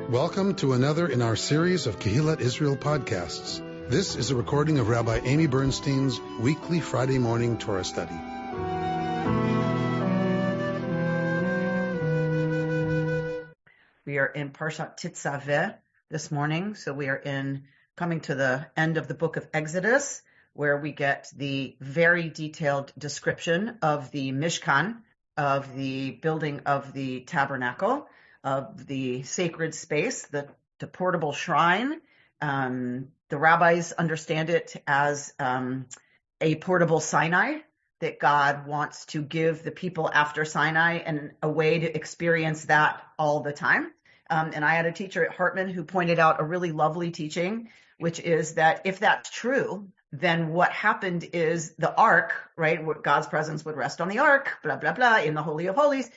Welcome to another in our series of Kehillat Israel podcasts. This is a recording of Rabbi Amy Bernstein's weekly Friday morning Torah study. We are in Parshat Tetzaveh this morning, so we are coming to the end of the book of Exodus, where we get the very detailed description of the Mishkan, of the building of the tabernacle, of the sacred space, the portable shrine. The rabbis understand it as a portable Sinai, that God wants to give the people after Sinai and a way to experience that all the time. And I had a teacher at Hartman who pointed out a really lovely teaching, which is that if that's true, then what happened is the ark, right, where God's presence would rest on the ark, blah, blah, blah, in the Holy of Holies.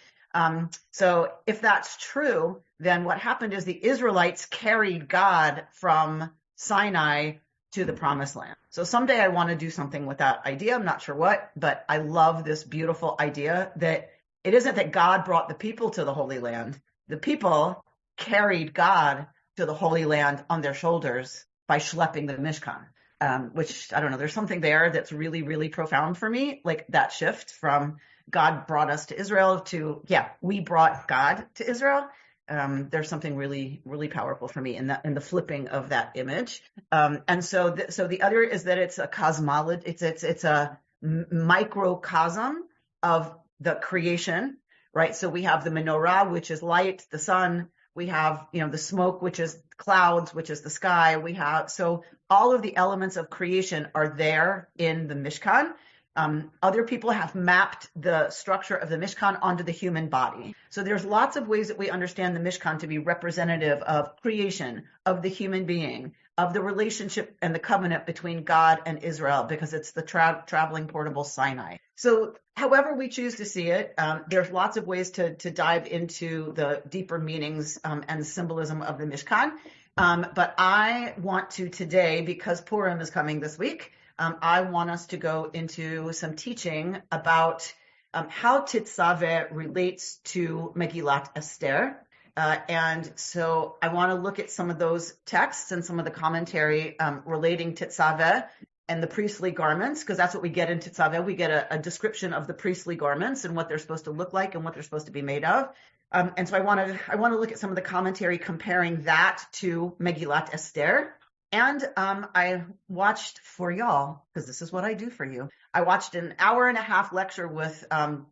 So if that's true, then what happened is the Israelites carried God from Sinai to the promised land. So someday I want to do something with that idea. I'm not sure what, but I love this beautiful idea that it isn't that God brought the people to the Holy Land. The people carried God to the Holy Land on their shoulders by schlepping the Mishkan, which, I don't know, there's something there that's really, really profound for me, like that shift from God brought us to Israel to, we brought God to Israel. There's something really, really powerful for me in the flipping of that image. And so the other is that it's a cosmology, it's a microcosm of the creation, right? So we have the menorah, which is light, the sun. We have, the smoke, which is clouds, which is the sky. So all of the elements of creation are there in the Mishkan. Other people have mapped the structure of the Mishkan onto the human body. So there's lots of ways that we understand the Mishkan to be representative of creation, of the human being, of the relationship and the covenant between God and Israel, because it's the traveling portable Sinai. So however we choose to see it, there's lots of ways to dive into the deeper meanings and symbolism of the Mishkan. But I want to today, because Purim is coming this week, I want us to go into some teaching about how Tetzaveh relates to Megillat Esther. And so I want to look at some of those texts and some of the commentary relating Tetzaveh and the priestly garments, because that's what we get in Tetzaveh. We get a description of the priestly garments and what they're supposed to look like and what they're supposed to be made of. And so I want to look at some of the commentary comparing that to Megillat Esther. And I watched for y'all, because this is what I do for you. I watched an hour-and-a-half lecture with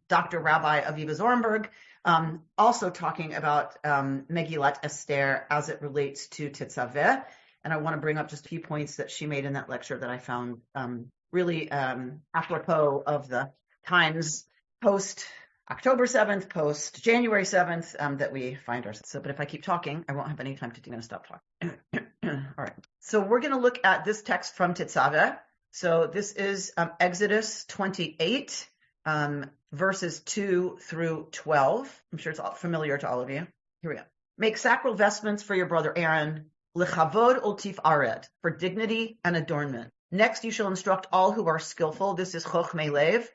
Dr. Rabbi Aviva Zorenberg, also talking about Megillat Esther as it relates to Tetzaveh. And I want to bring up just a few points that she made in that lecture that I found really apropos of the times post October 7th, post January 7th that we find ourselves. So, but if I keep talking, I won't have any time to do. I'm going to stop talking. All right. So we're going to look at this text from Tetzaveh. So this is Exodus 28, verses 2 through 12. I'm sure it's all familiar to all of you. Here we go. Make sacral vestments for your brother Aaron, lechavod ultif aret, for dignity and adornment. Next, you shall instruct all who are skillful. This is chochmei lev,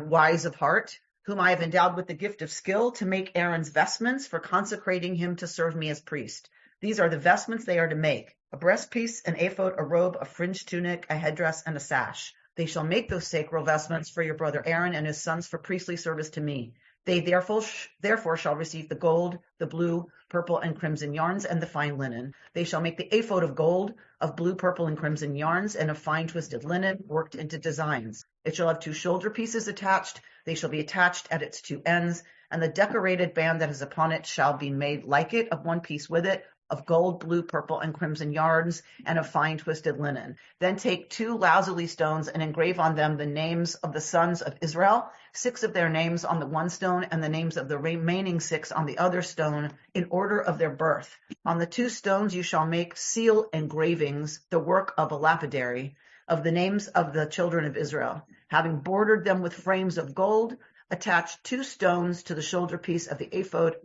wise of heart, whom I have endowed with the gift of skill to make Aaron's vestments for consecrating him to serve me as priest. These are the vestments they are to make: a breastpiece, an ephod, a robe, a fringed tunic, a headdress, and a sash. They shall make those sacral vestments for your brother Aaron and his sons for priestly service to me. They therefore shall receive the gold, the blue, purple, and crimson yarns, and the fine linen. They shall make the ephod of gold, of blue, purple, and crimson yarns, and of fine twisted linen, worked into designs. It shall have 2 shoulder pieces attached. They shall be attached at its 2 ends, and the decorated band that is upon it shall be made like it, of 1 piece with it, of gold, blue, purple, and crimson yarns, and of fine twisted linen. Then take 2 lazuli stones and engrave on them the names of the sons of Israel, 6 of their names on the one stone, and the names of the remaining 6 on the other stone, in order of their birth. On the 2 stones you shall make seal engravings, the work of a lapidary, of the names of the children of Israel. Having bordered them with frames of gold, attach 2 stones to the shoulder piece of the ephod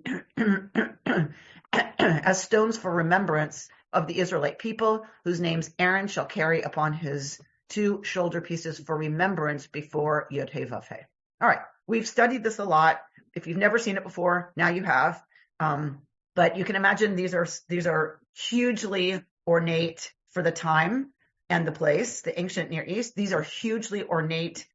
as stones for remembrance of the Israelite people, whose names Aaron shall carry upon his 2 shoulder pieces for remembrance before Yod Heh Vav Heh. All right, we've studied this a lot. If you've never seen it before, now you have. But you can imagine these are hugely ornate for the time and the place, the ancient Near East. These are hugely ornate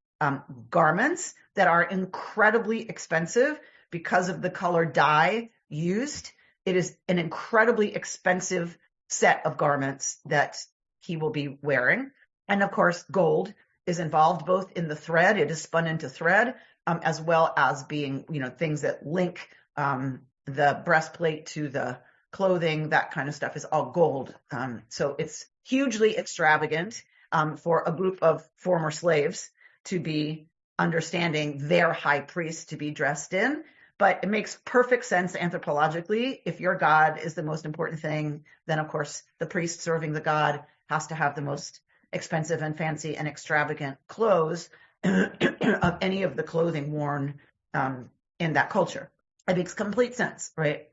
garments that are incredibly expensive because of the color dye used. It is an incredibly expensive set of garments that he will be wearing. And of course, gold is involved both in the thread, it is spun into thread, as well as being, things that link the breastplate to the clothing, that kind of stuff is all gold. So it's hugely extravagant for a group of former slaves to be understanding their high priest to be dressed in. But it makes perfect sense anthropologically. If your God is the most important thing, then of course the priest serving the God has to have the most expensive and fancy and extravagant clothes of any of the clothing worn in that culture. It makes complete sense, right?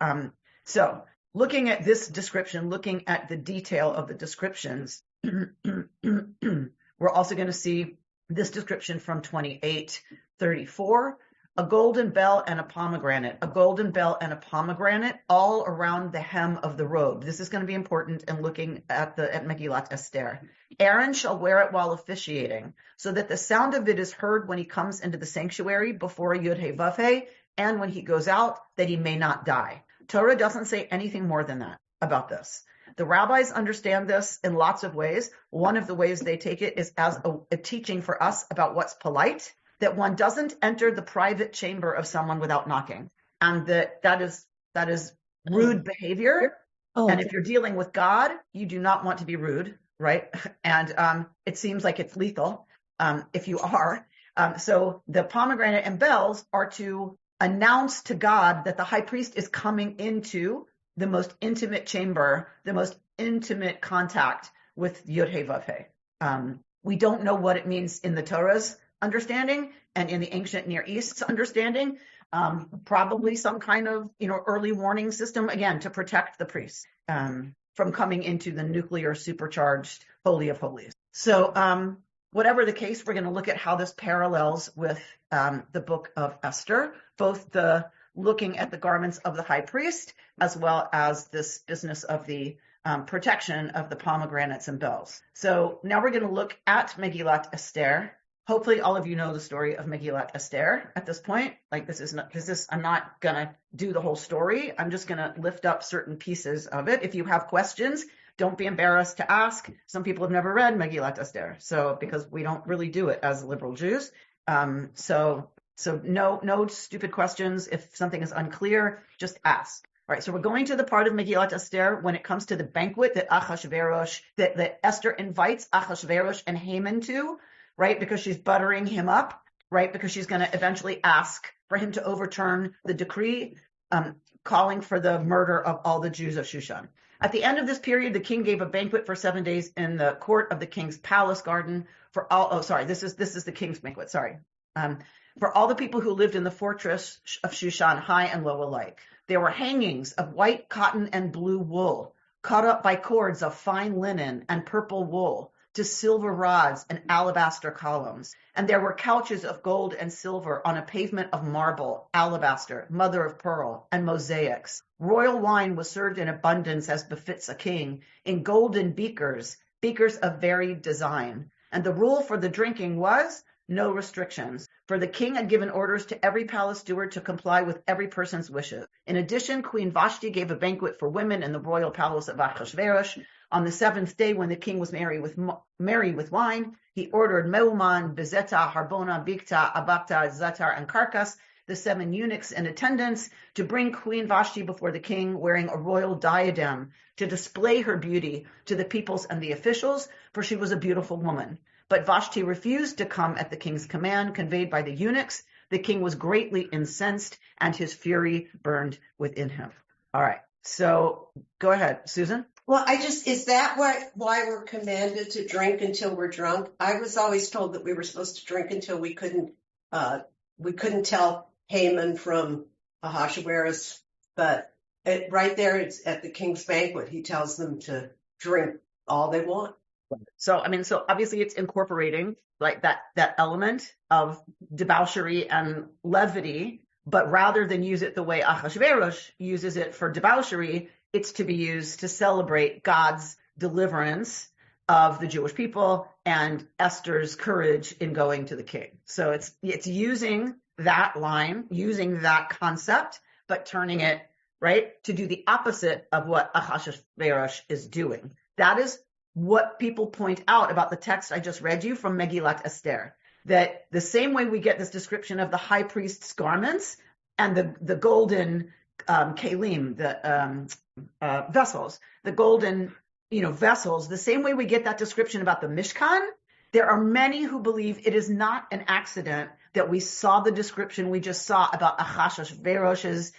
So looking at this description, looking at the detail of the descriptions, we're also going to see this description from 28:34, a golden bell and a pomegranate, all around the hem of the robe. This is going to be important in looking at Megillat Esther. Aaron shall wear it while officiating, so that the sound of it is heard when he comes into the sanctuary before Yud He Vav He, and when he goes out, that he may not die. Torah doesn't say anything more than that about this. The rabbis understand this in lots of ways. One of the ways they take it is as a teaching for us about what's polite, that one doesn't enter the private chamber of someone without knocking, and that is rude behavior. And if you're dealing with God, you do not want to be rude, right? And it seems like it's lethal if you are. So the pomegranate and bells are to announce to God that the high priest is coming into the most intimate chamber, the most intimate contact with Yud He Vav He. We don't know what it means in the Torah's understanding and in the ancient Near East's understanding. Probably some kind of early warning system, again, to protect the priests from coming into the nuclear supercharged Holy of Holies. So whatever the case, we're going to look at how this parallels with the book of Esther, both the looking at the garments of the high priest, as well as this business of the protection of the pomegranates and bells. So now we're going to look at Megillat Esther. Hopefully all of you know the story of Megillat Esther at this point. I'm not going to do the whole story. I'm just going to lift up certain pieces of it. If you have questions, don't be embarrassed to ask. Some people have never read Megillat Esther, because we don't really do it as liberal Jews. So no stupid questions. If something is unclear, just ask. All right, so we're going to the part of Megillat Esther when it comes to the banquet that that Esther invites Achashverosh and Haman to, right? Because she's buttering him up, right? Because she's going to eventually ask for him to overturn the decree calling for the murder of all the Jews of Shushan. At the end of this period, the king gave a banquet for 7 days in the court of the king's palace garden for all. This is the king's banquet. For all the people who lived in the fortress of Shushan, high and low alike. There were hangings of white cotton and blue wool, caught up by cords of fine linen and purple wool, to silver rods and alabaster columns. And there were couches of gold and silver on a pavement of marble, alabaster, mother of pearl, and mosaics. Royal wine was served in abundance as befits a king, in golden beakers of varied design. And the rule for the drinking was no restrictions, for the king had given orders to every palace steward to comply with every person's wishes. In addition, Queen Vashti gave a banquet for women in the royal palace of Achashverosh. On the 7th day, when the king was merry with wine, he ordered Meuman, Bezeta, Harbona, Bigta, Abakta, Zatar, and Karkas, the 7 eunuchs in attendance, to bring Queen Vashti before the king wearing a royal diadem to display her beauty to the peoples and the officials, for she was a beautiful woman. But Vashti refused to come at the king's command conveyed by the eunuchs. The king was greatly incensed, and his fury burned within him. All right, so go ahead, Susan. Well, is that why we're commanded to drink until we're drunk? I was always told that we were supposed to drink until we couldn't tell Haman from Ahasuerus, but right there, it's at the king's banquet. He tells them to drink all they want. So obviously it's incorporating like that element of debauchery and levity But rather than use it the way Achashverosh uses it for debauchery, it's to be used to celebrate God's deliverance of the Jewish people and Esther's courage in going to the king. So it's using that line, using that concept, but turning it, right, to do the opposite of what Achashverosh is doing. That is what people point out about the text I just read you from Megillat Esther, that the same way we get this description of the high priest's garments and the golden kalim, the vessels, the golden vessels, the same way we get that description about the Mishkan, there are many who believe it is not an accident that we saw the description we just saw about Achashverosh's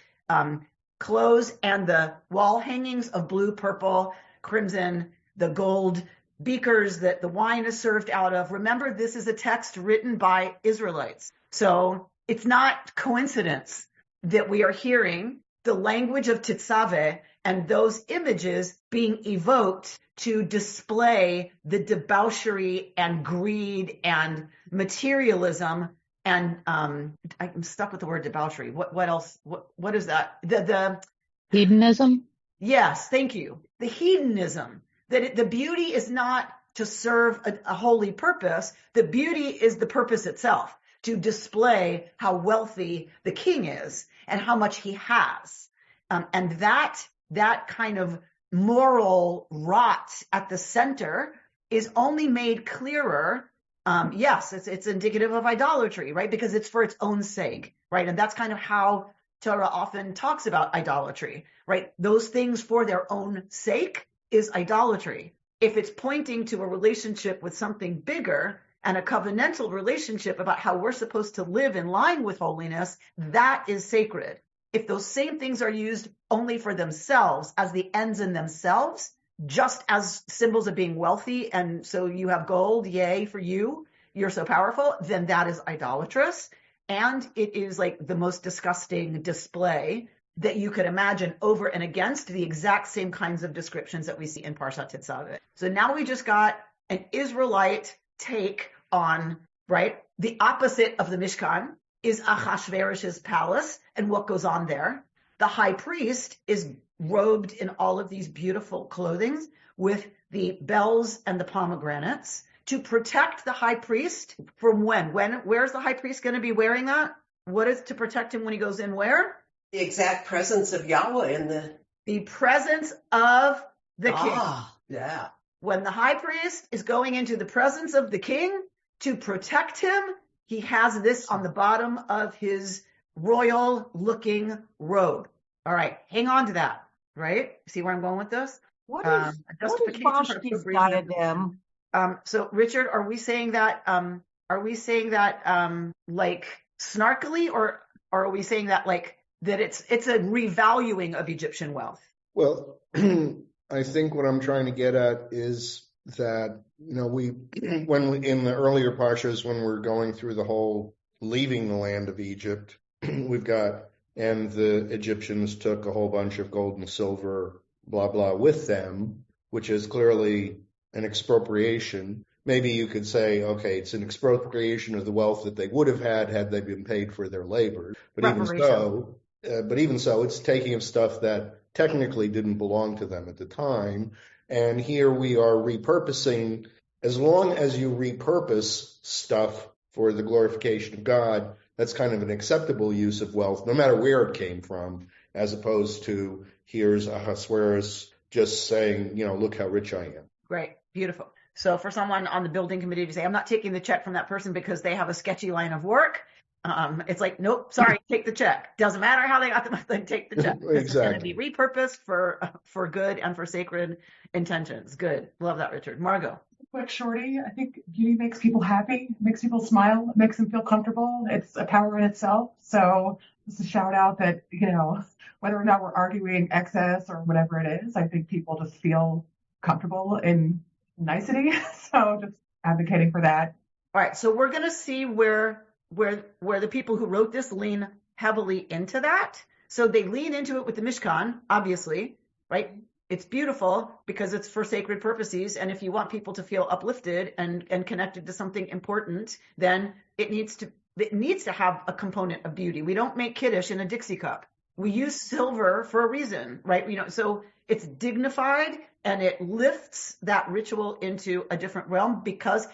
clothes and the wall hangings of blue, purple, crimson, the gold beakers that the wine is served out of. Remember, this is a text written by Israelites. So it's not coincidence that we are hearing the language of Tetzaveh and those images being evoked to display the debauchery and greed and materialism. And I'm stuck with the word debauchery. What else? What is that? The hedonism? Yes, thank you. The hedonism. That the beauty is not to serve a holy purpose. The beauty is the purpose itself, to display how wealthy the king is and how much he has. And that kind of moral rot at the center is only made clearer. Yes, it's indicative of idolatry, right? Because it's for its own sake, right? And that's kind of how Torah often talks about idolatry, right? Those things for their own sake is idolatry. If it's pointing to a relationship with something bigger and a covenantal relationship about how we're supposed to live in line with holiness, that is sacred. If those same things are used only for themselves as the ends in themselves, just as symbols of being wealthy, and so you have gold, yay for you, you're so powerful, then that is idolatrous. And it is like the most disgusting display that you could imagine over and against the exact same kinds of descriptions that we see in Parshat Tetzaveh. So now we just got an Israelite take on, right, the opposite of the Mishkan is Achashverosh's palace and what goes on there. The high priest is robed in all of these beautiful clothing with the bells and the pomegranates to protect the high priest from where's the high priest going to be wearing that? What is to protect him when he goes in where? The exact presence of Yahweh in the presence of the king. Yeah. When the high priest is going into the presence of the king to protect him, he has this on the bottom of his royal looking robe. All right, hang on to that, right? See where I'm going with this? What is Vashti's diadem? So Richard, are we saying that like snarkily, or are we saying that like that it's a revaluing of Egyptian wealth? Well, I think what I'm trying to get at is that, in the earlier parshas, when we're going through the whole leaving the land of Egypt, we've got, and the Egyptians took a whole bunch of gold and silver, blah, blah, with them, which is clearly an expropriation. Maybe you could say, okay, it's an expropriation of the wealth that they would have had they been paid for their labor. But even so, it's taking of stuff that technically didn't belong to them at the time. And here we are repurposing. As long as you repurpose stuff for the glorification of God, that's kind of an acceptable use of wealth, no matter where it came from, as opposed to here's Ahasuerus just saying, look how rich I am. Great. Beautiful. So for someone on the building committee to say, I'm not taking the check from that person because they have a sketchy line of work, it's like, nope, sorry, take the check. Doesn't matter how they got the money, take the check. Exactly. This is going to be repurposed for good and for sacred intentions. Good. Love that, Richard. Margot. Quick shorty, I think beauty makes people happy, makes people smile, makes them feel comfortable. It's a power in itself. So just a shout out that, whether or not we're arguing excess or whatever it is, I think people just feel comfortable in nicety. So just advocating for that. All right. So we're going to see where the people who wrote this lean heavily into that. So they lean into it with the Mishkan, obviously, right? It's beautiful because it's for sacred purposes. And if you want people to feel uplifted and connected to something important, then it needs to it needs to have a component of beauty. We don't make Kiddush in a Dixie cup. We use silver for a reason, right? So it's dignified and it lifts that ritual into a different realm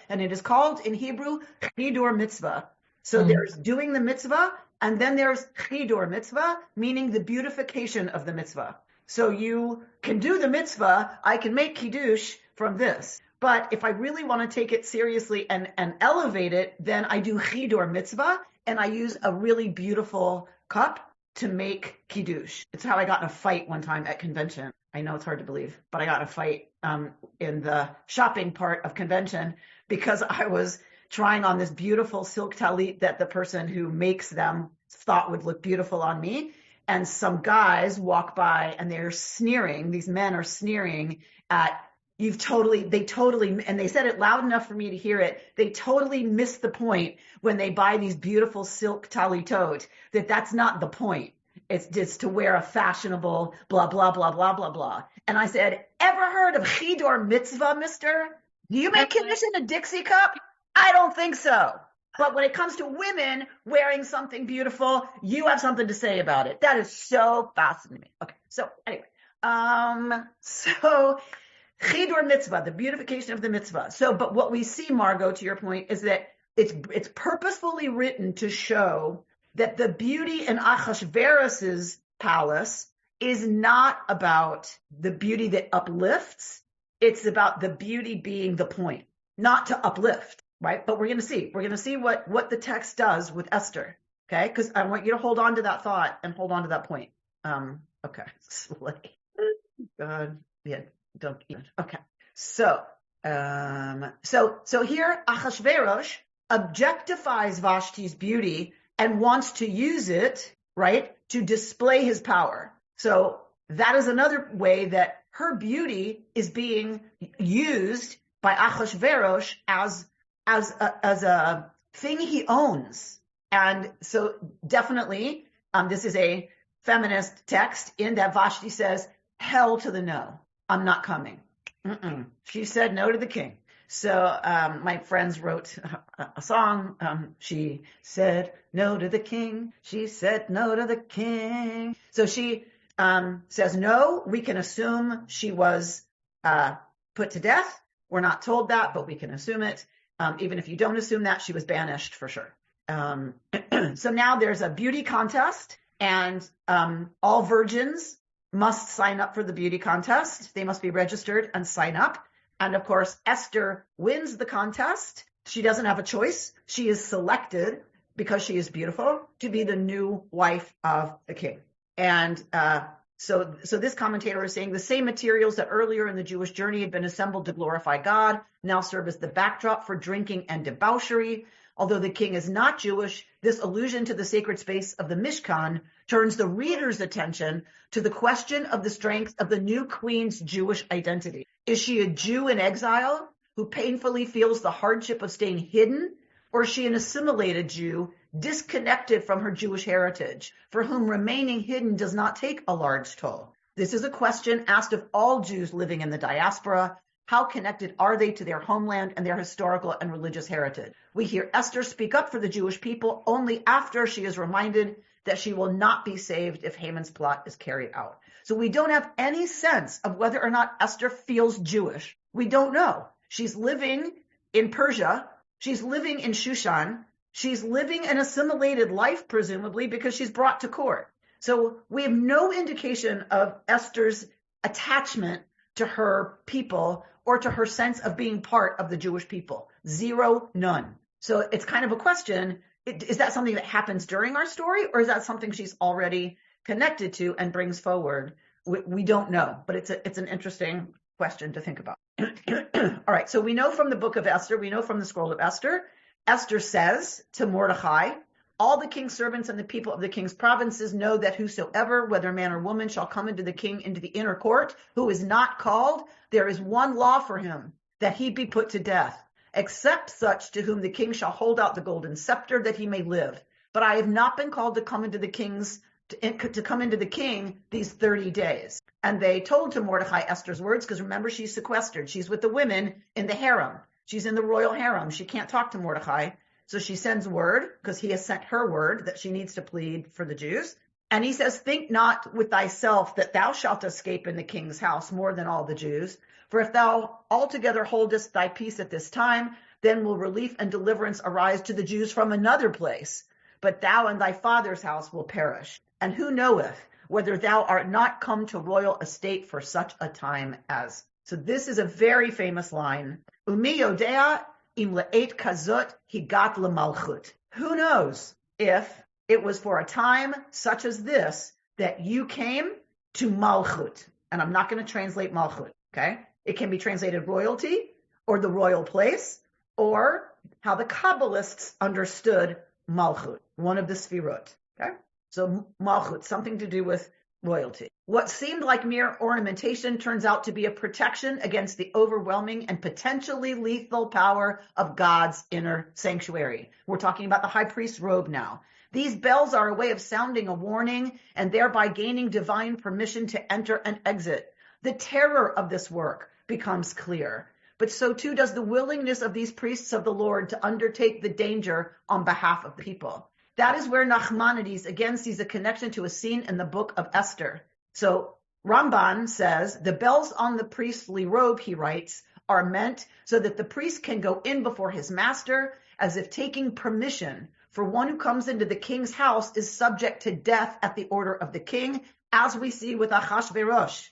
and it is called in Hebrew, chidur mitzvah. So there's doing the mitzvah, and then there's chidur mitzvah, meaning the beautification of the mitzvah. So you can do the mitzvah, I can make kiddush from this. But if I really want to take it seriously and elevate it, then I do chidur mitzvah, and I use a really beautiful cup to make kiddush. It's how I got in a fight one time at convention. I know it's hard to believe, but I got in a fight in the shopping part of convention because I was trying on this beautiful silk talit that the person who makes them thought would look beautiful on me. And some guys walk by and they're sneering. These men are sneering at, and they said it loud enough for me to hear it. They totally miss the point when they buy these beautiful silk talitot, that's not the point. It's just to wear a fashionable blah, blah, blah, blah, blah, blah. And I said, ever heard of chidur mitzvah, mister? Do you make kiddush in a Dixie cup? I don't think so. But when it comes to women wearing something beautiful, you have something to say about it. That is so fascinating. Okay, so anyway, chidur mitzvah, the beautification of the mitzvah. But what we see, Margot, to your point, is that it's purposefully written to show that the beauty in Achashverosh's palace is not about the beauty that uplifts. It's about the beauty being the point, not to uplift. Right? But we're going to see what the text does with Esther. Okay. Cause I want you to hold on to that thought and hold on to that point. Okay. God. Yeah. Don't even. Okay. So here Achashverosh objectifies Vashti's beauty and wants to use it, right, to display his power. So that is another way that her beauty is being used by Achashverosh as a thing he owns. And so definitely, this is a feminist text in that Vashti says, hell to the no, I'm not coming. She said no to the king. So my friends wrote a song. She said no to the king. She said no to the king. So she says no. We can assume she was put to death. We're not told that, but we can assume it. Even if you don't assume that, she was banished for sure. So now there's a beauty contest, and all virgins must sign up for the beauty contest. They must be registered and sign up. And of course, Esther wins the contest. She doesn't have a choice. She is selected because she is beautiful to be the new wife of the king. And so this commentator is saying the same materials that earlier in the Jewish journey had been assembled to glorify God now serve as the backdrop for drinking and debauchery. Although the king is not Jewish, this allusion to the sacred space of the Mishkan turns the reader's attention to the question of the strength of the new queen's Jewish identity. Is she a Jew in exile who painfully feels the hardship of staying hidden? Or is she an assimilated Jew disconnected from her Jewish heritage, for whom remaining hidden does not take a large toll? This is a question asked of all Jews living in the diaspora. How connected are they to their homeland and their historical and religious heritage? We hear Esther speak up for the Jewish people only after she is reminded that she will not be saved if Haman's plot is carried out. So we don't have any sense of whether or not Esther feels Jewish. We don't know. She's living in Persia. She's living in Shushan. She's living an assimilated life, presumably, because she's brought to court. So we have no indication of Esther's attachment to her people or to her sense of being part of the Jewish people. Zero, none. So it's kind of a question. Is that something that happens during our story, or is that something she's already connected to and brings forward? We don't know, but it's an interesting question to think about. All right, so we know from the book of Esther, we know from the scroll of Esther, Esther says to Mordechai, all the king's servants and the people of the king's provinces know that whosoever, whether man or woman, shall come into the king into the inner court, who is not called, there is one law for him, that he be put to death, except such to whom the king shall hold out the golden scepter, that he may live. But I have not been called to come into the king these 30 days. And they told to Mordechai Esther's words, because remember, she's sequestered. She's with the women in the harem. She's in the royal harem. She can't talk to Mordechai. So she sends word, because he has sent her word, that she needs to plead for the Jews. And he says, think not with thyself that thou shalt escape in the king's house more than all the Jews. For if thou altogether holdest thy peace at this time, then will relief and deliverance arise to the Jews from another place. But thou and thy father's house will perish. And who knoweth whether thou art not come to royal estate for such a time as. So this is a very famous line. Umi yodea im le'et kazut higat lemalchut. Who knows if it was for a time such as this that you came to malchut. And I'm not going to translate malchut, okay? It can be translated royalty or the royal place, or how the Kabbalists understood malchut, one of the sfirot, okay? So malchut, something to do with royalty. What seemed like mere ornamentation turns out to be a protection against the overwhelming and potentially lethal power of God's inner sanctuary. We're talking about the high priest's robe now. These bells are a way of sounding a warning and thereby gaining divine permission to enter and exit. The terror of this work becomes clear, but so too does the willingness of these priests of the Lord to undertake the danger on behalf of the people. That is where Nachmanides again sees a connection to a scene in the book of Esther. So Ramban says, the bells on the priestly robe, he writes, are meant so that the priest can go in before his master as if taking permission, for one who comes into the king's house is subject to death at the order of the king, as we see with Achashverosh.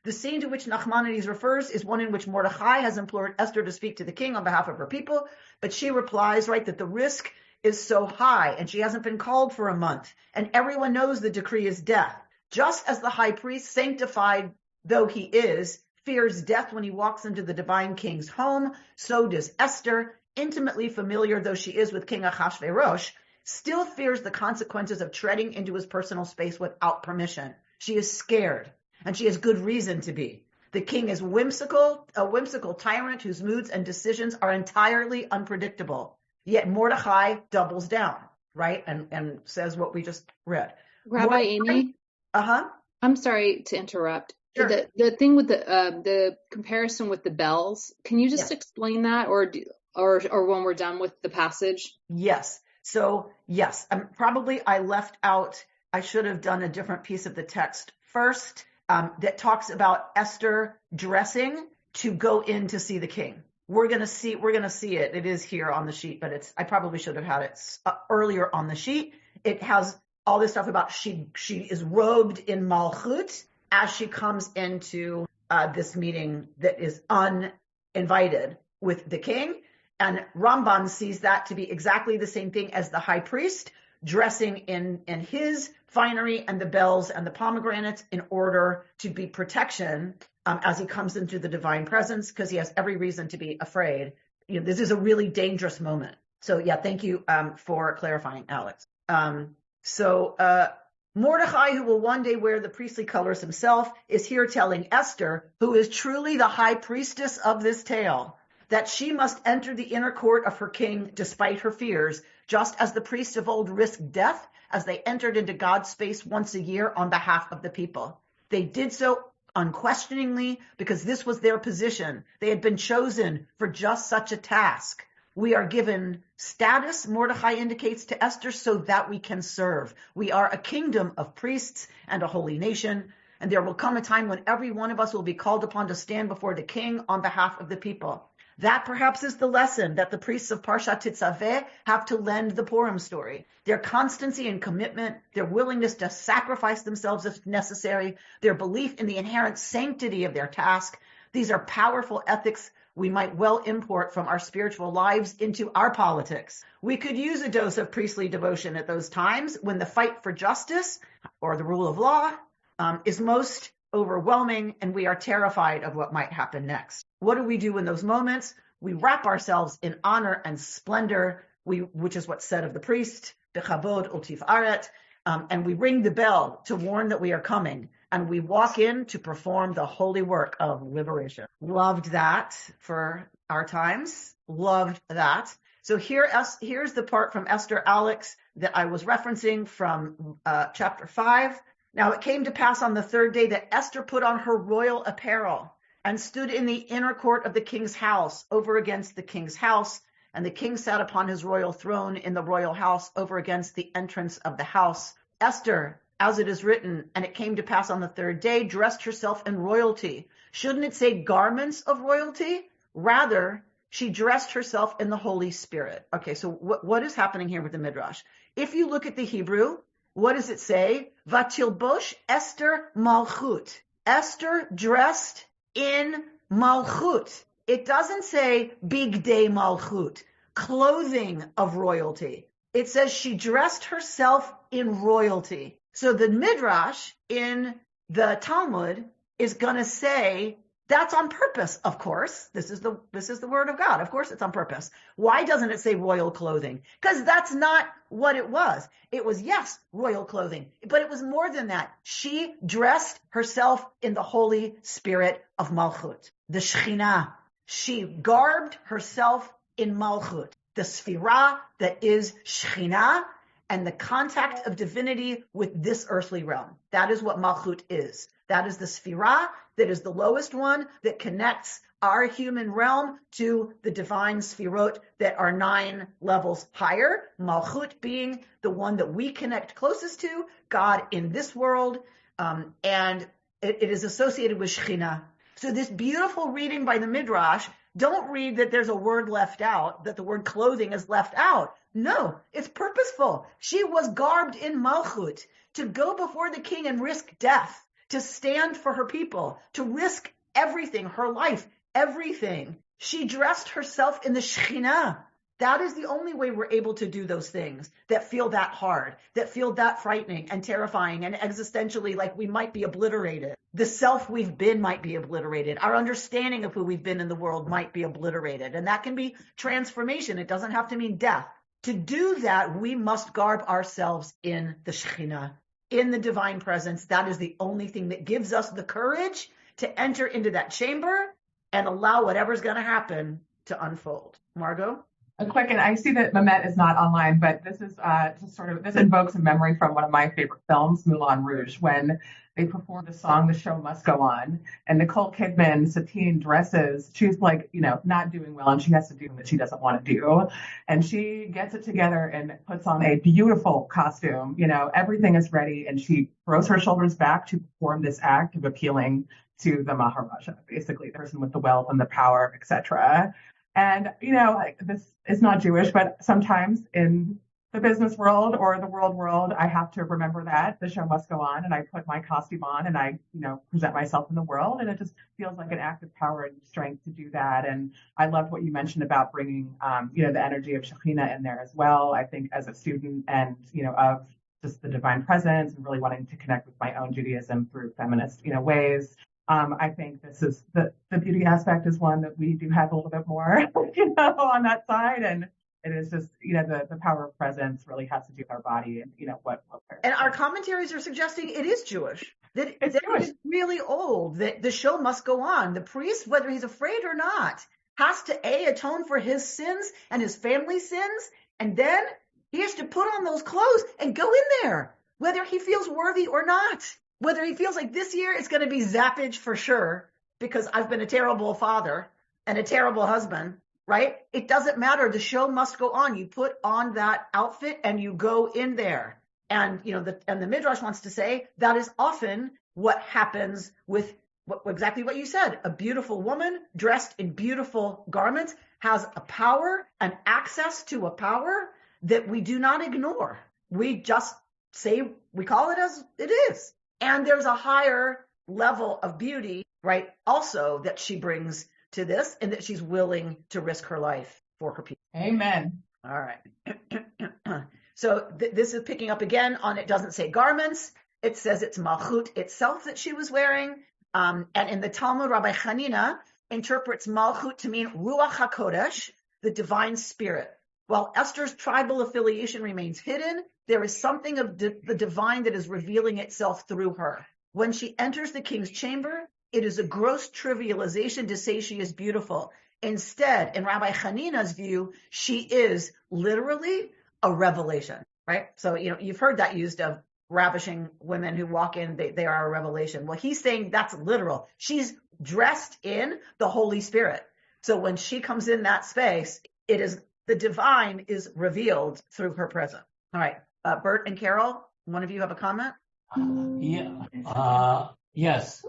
The scene to which Nachmanides refers is one in which Mordechai has implored Esther to speak to the king on behalf of her people, but she replies, right, that the risk is so high and she hasn't been called for a month, and everyone knows the decree is death. Just as the high priest, sanctified though he is, fears death when he walks into the divine king's home, so does Esther, intimately familiar though she is with King Achashverosh, still fears the consequences of treading into his personal space without permission. She is scared. And she has good reason to be. The king is a whimsical tyrant whose moods and decisions are entirely unpredictable. Yet Mordechai doubles down, right? And says what we just read. Rabbi Amy? I'm sorry to interrupt. Sure. The thing with the comparison with the bells, can you just explain that or when we're done with the passage? Yes. So, yes, I left out, I should have done a different piece of the text first. That talks about Esther dressing to go in to see the king. We're going to see it. It is here on the sheet, but I probably should have had it earlier on the sheet. It has all this stuff about she is robed in malchut as she comes into this meeting that is uninvited with the king. And Ramban sees that to be exactly the same thing as the high priest dressing in his finery and the bells and the pomegranates in order to be protection as he comes into the divine presence, because he has every reason to be afraid. This is a really dangerous moment. So yeah, thank you for clarifying, Alex. Mordechai, who will one day wear the priestly colors himself, is here telling Esther, who is truly the high priestess of this tale, that she must enter the inner court of her king despite her fears, just as the priests of old risked death as they entered into God's space once a year on behalf of the people. They did so unquestioningly because this was their position. They had been chosen for just such a task. We are given status, Mordechai indicates to Esther, so that we can serve. We are a kingdom of priests and a holy nation, and there will come a time when every one of us will be called upon to stand before the king on behalf of the people. That perhaps is the lesson that the priests of Parshat Tetzaveh have to lend the Purim story. Their constancy and commitment, their willingness to sacrifice themselves if necessary, their belief in the inherent sanctity of their task. These are powerful ethics we might well import from our spiritual lives into our politics. We could use a dose of priestly devotion at those times when the fight for justice or the rule of law is most overwhelming and we are terrified of what might happen next. What do we do in those moments? We wrap ourselves in honor and splendor, which is what's said of the priest, bechavod u'tifaret, and we ring the bell to warn that we are coming, and we walk in to perform the holy work of liberation. Loved that for our times. Loved that. So here's the part from Esther, Alex, that I was referencing from chapter 5. Now it came to pass on the third day that Esther put on her royal apparel and stood in the inner court of the king's house over against the king's house, And the king sat upon his royal throne in the royal house over against the entrance of the house. Esther, as it is written, and it came to pass on the third day, dressed herself in royalty. Shouldn't it say garments of royalty? Rather, she dressed herself in the Holy Spirit. Okay, so what is happening here with the Midrash? If you look at the Hebrew, what does it say? Vatilbosh Esther Malchut. Esther dressed in Malchut. It doesn't say big day Malchut, clothing of royalty. It says she dressed herself in royalty. So the Midrash in the Talmud is going to say that's on purpose, of course. This is the word of God. Of course it's on purpose. Why doesn't it say royal clothing? Because that's not what it was. It was, yes, royal clothing, but it was more than that. She dressed herself in the Holy Spirit of Malchut, the Shekhinah. She garbed herself in Malchut, the Sphirah that is Shekhinah, and the contact of divinity with this earthly realm. That is what Malchut is. That is the Sphirah that is the lowest one that connects our human realm to the divine Sphirot that are 9 levels higher. Malchut being the one that we connect closest to, God in this world, and it is associated with Shekhinah. So this beautiful reading by the Midrash, don't read that there's a word left out, that the word clothing is left out. No, it's purposeful. She was garbed in Malchut to go before the king and risk death, to stand for her people, to risk everything, her life, everything. She dressed herself in the Shekhinah. That is the only way we're able to do those things that feel that hard, that feel that frightening and terrifying and existentially like we might be obliterated. The self we've been might be obliterated. Our understanding of who we've been in the world might be obliterated. And that can be transformation. It doesn't have to mean death. To do that, we must garb ourselves in the Shekhinah, in the divine presence. That is the only thing that gives us the courage to enter into that chamber and allow whatever's going to happen to unfold. Margot? A quick, and I see that Mehmet is not online, but this is this invokes a memory from one of my favorite films, Moulin Rouge, when they performed the song "The Show Must Go On," and Nicole Kidman, Satine dresses. She's like, not doing well, and she has to do what she doesn't want to do, and she gets it together and puts on a beautiful costume. Everything is ready, and she throws her shoulders back to perform this act of appealing to the Maharaja, basically the person with the wealth and the power, etc. And, this is not Jewish, but sometimes in the business world or the world, I have to remember that the show must go on, and I put my costume on and I, present myself in the world, and it just feels like an act of power and strength to do that. And I loved what you mentioned about bringing, the energy of Shekhinah in there as well. I think as a student and, of just the divine presence and really wanting to connect with my own Judaism through feminist, ways. I think this is the beauty aspect is one that we do have a little bit more, on that side. And it is just, the power of presence really has to do with our body and, what. And our commentaries are suggesting it is Jewish. That it is really old, that the show must go on. The priest, whether he's afraid or not, has to atone for his sins and his family's sins. And then he has to put on those clothes and go in there, whether he feels worthy or not. Whether he feels like this year it's going to be zappage for sure, because I've been a terrible father and a terrible husband, right? It doesn't matter. The show must go on. You put on that outfit and you go in there. And, the Midrash wants to say that is often what happens with exactly what you said. A beautiful woman dressed in beautiful garments has a power, an access to a power that we do not ignore. We just say, we call it as it is. And there's a higher level of beauty, right, also that she brings to this, and that she's willing to risk her life for her people. Amen. All right. So this is picking up again on, it doesn't say garments. It says it's Malchut itself that she was wearing. And in the Talmud, Rabbi Hanina interprets Malchut to mean Ruach HaKodesh, the divine spirit. While Esther's tribal affiliation remains hidden, there is something of the divine that is revealing itself through her. When she enters the king's chamber, it is a gross trivialization to say she is beautiful. Instead, in Rabbi Hanina's view, she is literally a revelation, right? So, you've heard that used of ravishing women who walk in, they are a revelation. Well, he's saying that's literal. She's dressed in the Holy Spirit. So when she comes in that space, it is The divine is revealed through her presence. All right. Bert and Carol, one of you have a comment? Yes.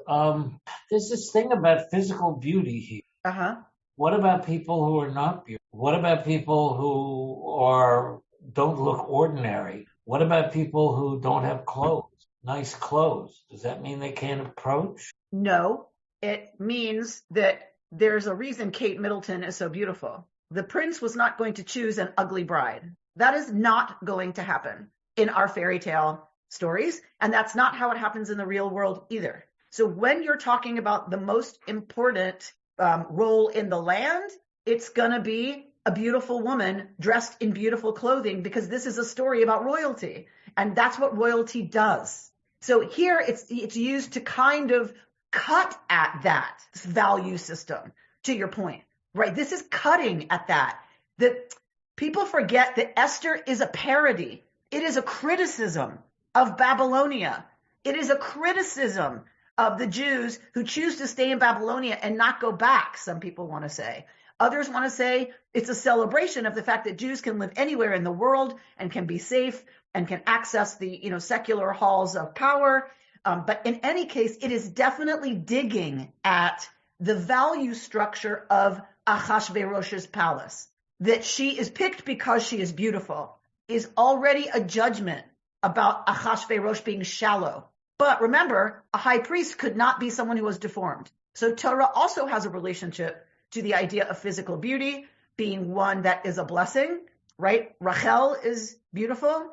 There's this thing about physical beauty here. Uh-huh. What about people who are not beautiful? What about people who don't look ordinary? What about people who don't have clothes, nice clothes? Does that mean they can't approach? No, it means that there's a reason Kate Middleton is so beautiful. The prince was not going to choose an ugly bride. That is not going to happen in our fairy tale stories, and that's not how it happens in the real world either. So when you're talking about the most important role in the land, it's going to be a beautiful woman dressed in beautiful clothing, because this is a story about royalty, and that's what royalty does. So here it's used to kind of cut at that value system, to your point, right? This is cutting at that. That people forget that Esther is a parody. It is a criticism of Babylonia. It is a criticism of the Jews who choose to stay in Babylonia and not go back, some people want to say. Others want to say it's a celebration of the fact that Jews can live anywhere in the world and can be safe and can access the secular halls of power. But in any case, it is definitely digging at the value structure of Achashverosh's palace. That she is picked because she is beautiful is already a judgment about Achashverosh being shallow. But remember, a high priest could not be someone who was deformed. So Torah also has a relationship to the idea of physical beauty being one that is a blessing, right? Rachel is beautiful.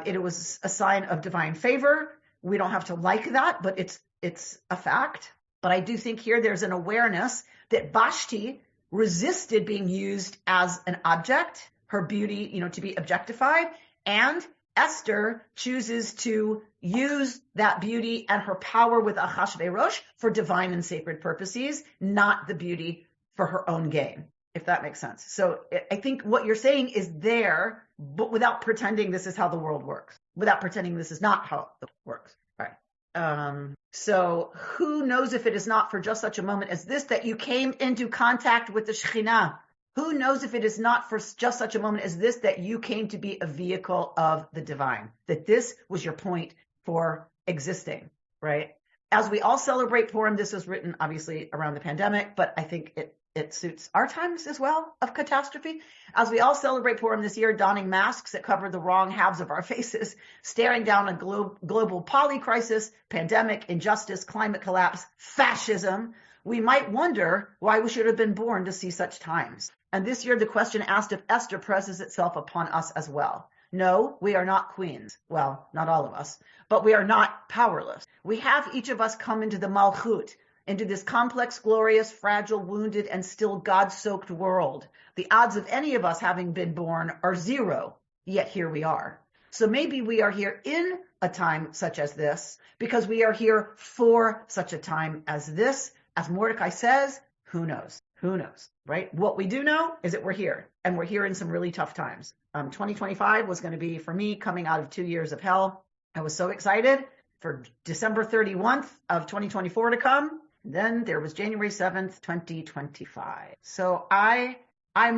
It was a sign of divine favor. We don't have to like that, but it's a fact. But I do think here there's an awareness that Vashti resisted being used as an object, her beauty, to be objectified, and Esther chooses to use that beauty and her power with Achashverosh for divine and sacred purposes, not the beauty for her own gain, if that makes sense. So I think what you're saying is there, but without pretending this is how the world works, without pretending this is not how it works. All right. So who knows if it is not for just such a moment as this that you came into contact with the Shekhinah? Who knows if it is not for just such a moment as this that you came to be a vehicle of the divine, that this was your point for existing, right? As we all celebrate Purim, this was written obviously around the pandemic, but I think it suits our times as well of catastrophe. As we all celebrate Purim this year, donning masks that cover the wrong halves of our faces, staring down a global poly-crisis, pandemic, injustice, climate collapse, fascism, we might wonder why we should have been born to see such times. And this year, the question asked if Esther presses itself upon us as well. No, we are not queens. Well, not all of us, but we are not powerless. We have each of us come into the Malchut, into this complex, glorious, fragile, wounded, and still God-soaked world. The odds of any of us having been born are zero, yet here we are. So maybe we are here in a time such as this, because we are here for such a time as this. As Mordecai says, who knows? Who knows, right? What we do know is that we're here, and we're here in some really tough times. 2025 was going to be, for me, coming out of 2 years of hell. I was so excited for December 31st of 2024 to come. Then there was January 7th, 2025. So I'm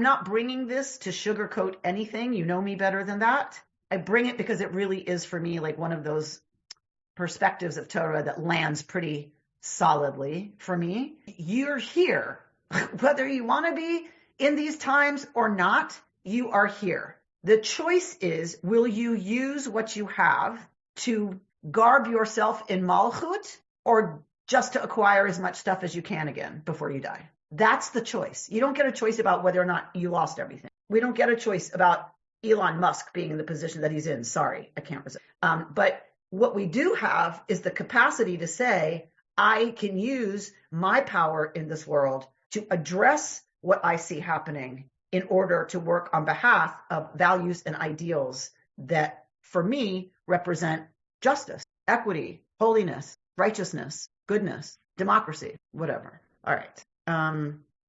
not bringing this to sugarcoat anything. You know me better than that. I bring it because it really is for me like one of those perspectives of Torah that lands pretty solidly for me. You're here. Whether you want to be in these times or not, you are here. The choice is, will you use what you have to garb yourself in Malchut, or just to acquire as much stuff as you can again before you die? That's the choice. You don't get a choice about whether or not you lost everything. We don't get a choice about Elon Musk being in the position that he's in. Sorry, I can't resist. But what we do have is the capacity to say, I can use my power in this world to address what I see happening in order to work on behalf of values and ideals that, for me, represent justice, equity, holiness, righteousness, goodness, democracy, whatever. All right.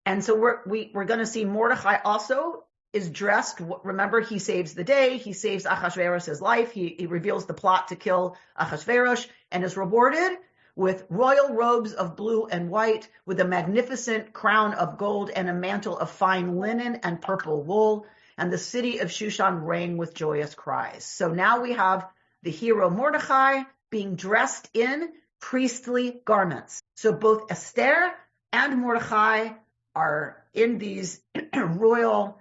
And so we're going to see Mordecai also is dressed. Remember, he saves the day. He saves Achashverosh's life. He reveals the plot to kill Achashverosh and is rewarded with royal robes of blue and white, with a magnificent crown of gold and a mantle of fine linen and purple wool. and the city of Shushan rang with joyous cries. So now we have the hero Mordechai being dressed in priestly garments. So both Esther and Mordechai are in these royal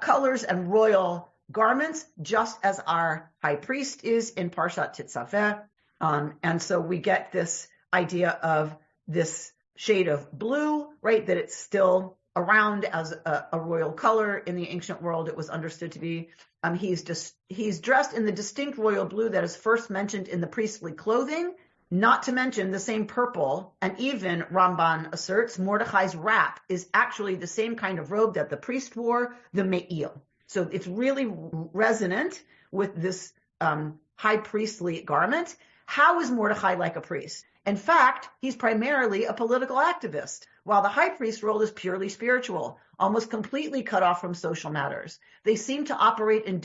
colors and royal garments, just as our high priest is in Parshat Tetzaveh. And so we get this idea of this shade of blue, right? That it's still around as a royal color. In the ancient world, it was understood to be. He's dressed in the distinct royal blue that is first mentioned in the priestly clothing, not to mention the same purple. And even Ramban asserts Mordechai's wrap is actually the same kind of robe that the priest wore, the me'il. So it's really resonant with this high priestly garment. How is Mordechai like a priest? In fact, he's primarily a political activist, while the high priest role is purely spiritual, almost completely cut off from social matters. They seem to operate in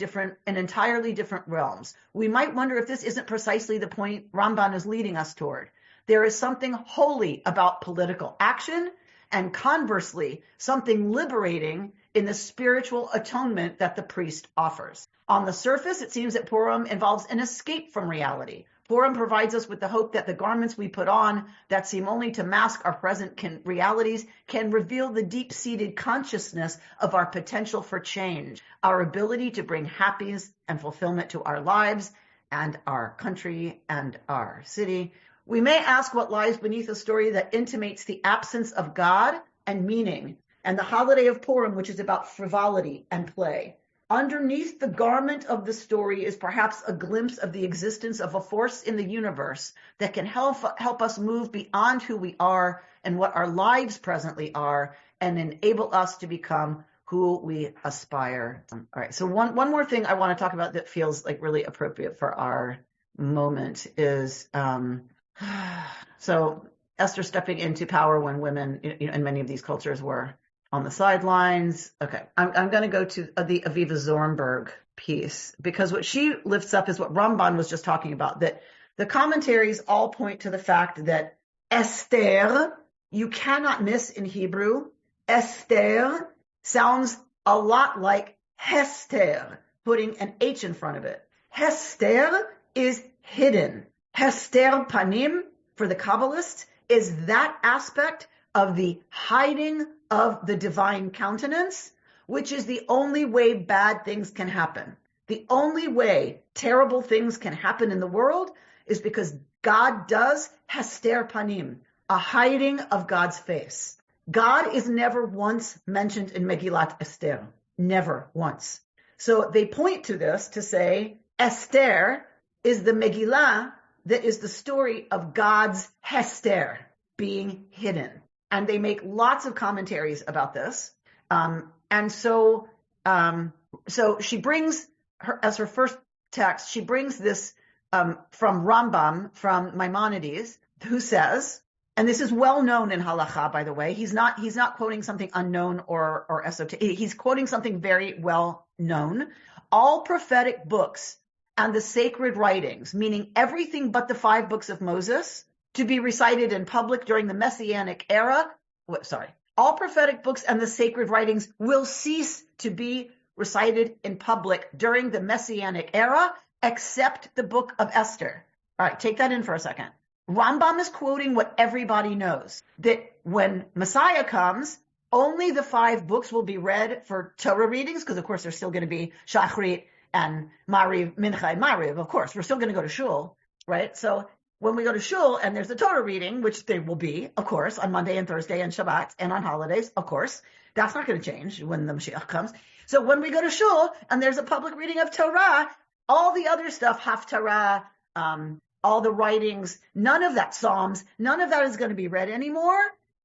entirely different realms. We might wonder if this isn't precisely the point Ramban is leading us toward. There is something holy about political action, and conversely, something liberating in the spiritual atonement that the priest offers. On the surface, it seems that Purim involves an escape from reality. Purim provides us with the hope that the garments we put on that seem only to mask our present realities can reveal the deep-seated consciousness of our potential for change, our ability to bring happiness and fulfillment to our lives and our country and our city. We may ask what lies beneath a story that intimates the absence of God and meaning, and the holiday of Purim, which is about frivolity and play. Underneath the garment of the story is perhaps a glimpse of the existence of a force in the universe that can help us move beyond who we are and what our lives presently are, and enable us to become who we aspire. All right. So one more thing I want to talk about that feels like really appropriate for our moment is, so Esther stepping into power when women in many of these cultures were on the sidelines. Okay, I'm going to go to the Aviva Zornberg piece, because what she lifts up is what Ramban was just talking about, that the commentaries all point to the fact that Esther, you cannot miss in Hebrew, Esther sounds a lot like Hester, putting an H in front of it. Hester is hidden. Hester Panim, for the Kabbalists, is that aspect of the hiding of the divine countenance, which is the only way bad things can happen. The only way terrible things can happen in the world is because God does Hester Panim, a hiding of God's face. God is never once mentioned in Megillat Esther. Never once. So they point to this to say Esther is the Megillah that is the story of God's Hester, being hidden. And they make lots of commentaries about this. And so she brings as her first text, she brings this from Rambam, from Maimonides, who says, and this is well known in Halacha, by the way. He's not quoting something unknown or esoteric. He's quoting something very well known. All prophetic books and the sacred writings, meaning everything but the 5 books of Moses, to be recited in public during the Messianic era. All prophetic books and the sacred writings will cease to be recited in public during the Messianic era, except the book of Esther. All right, take that in for a second. Rambam is quoting what everybody knows, that when Messiah comes, only the 5 books will be read for Torah readings, because of course there's still going to be Shachrit and Mariv, Mincha and Mariv. Of course, we're still going to go to Shul, right? So when we go to Shul and there's a Torah reading, which there will be, of course, on Monday and Thursday and Shabbat and on holidays, of course, that's not going to change when the Mashiach comes. So when we go to Shul and there's a public reading of Torah, all the other stuff, Haftarah, all the writings, none of that, Psalms, none of that is going to be read anymore,